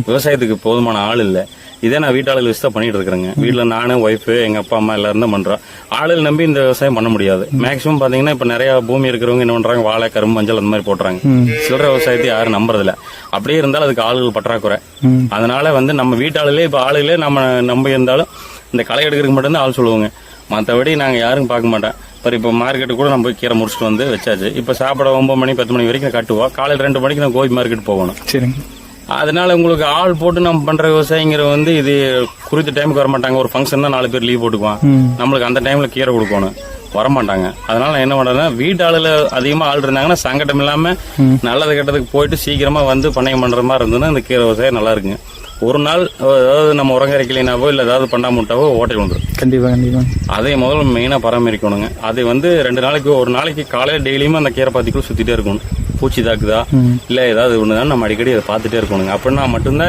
விவசாயத்துக்கு போதுமான ஆள் இல்லை. இதே நான் வீட்டாளர்கள் வச்சு தான் பண்ணிட்டு இருக்கிறேங்க. வீட்டில் நானும் ஒய்ஃபு எங்கள் அப்பா அம்மா எல்லாரும் தான் பண்ணுறோம். ஆளுகள் நம்பி இந்த விவசாயம் பண்ண முடியாது. மேக்ஸிமம் பார்த்தீங்கன்னா இப்போ நிறைய பூமி இருக்கிறவங்க என்ன பண்ணுறாங்க, வாழை, கரும்பு, மஞ்சள் அந்த மாதிரி போட்டுறாங்க. சில்லறை விவசாயத்தை யாரும் நம்புறதில்ல. அப்படியே இருந்தாலும் அதுக்கு ஆளுகள் பற்றாக்குறை. அதனால நம்ம வீட்டாளர்களே இப்போ ஆளுகளே நம்ப இருந்தாலும் இந்த களை எடுக்கிறதுக்கு மட்டும்தான் ஆள் சொல்லுவாங்க. மற்றபடி நாங்கள் யாரும் பார்க்க மாட்டோம். இப்போ மார்க்கெட்டு கூட நம்ம போய் கீரை முடிச்சுட்டு வந்து வச்சாச்சு. இப்போ சாப்பிட 9 மணி 10 மணி வரைக்கும் கட்டுவோம். காலையில் 2 மணிக்கு நான் கோபி மார்க்கெட் போகணும். சரிங்க. அதனால உங்களுக்கு ஆள் போட்டு நம்ம பண்ற விவசாயிங்கிற இது குறித்த டைமுக்கு வரமாட்டாங்க. ஒரு ஃபங்க்ஷன் தான் 4 பேர் லீவ் போட்டுக்குவான். நம்மளுக்கு அந்த டைம்ல கீரை கொடுக்கணும், வரமாட்டாங்க. அதனால நான் என்ன பண்றேன்னா, வீட்டு ஆளுல அதிகமா ஆள் இருந்தாங்கன்னா சங்கடம் இல்லாம நல்லது கெட்டதுக்கு போயிட்டு சீக்கிரமா வந்து பண்ணையம் பண்ற மாதிரி இருந்ததுன்னா இந்த கீரை விவசாயம் நல்லா இருக்குங்க. ஒரு நாள் அதாவது நம்ம உரங்கரைக்கலினாவோ இல்ல ஏதாவது பண்ணாமட்டாவோ ஓட்டை வந்துடும். கண்டிப்பா கண்டிப்பா. அதை முதல்ல மெயினா பராமரிக்கணுங்க. அதை 2 நாளைக்கு ஒரு நாளைக்கு காலையில டெய்லியுமே அந்த கீரை பாத்திக்குள்ள சுத்திட்டே இருக்கணும். பூச்சி தாக்குதா இல்ல ஏதாவது ஒண்ணுதான் நம்ம அடிக்கடி அதை பார்த்துட்டே இருக்கணுங்க. அப்படின்னா மட்டும்தான்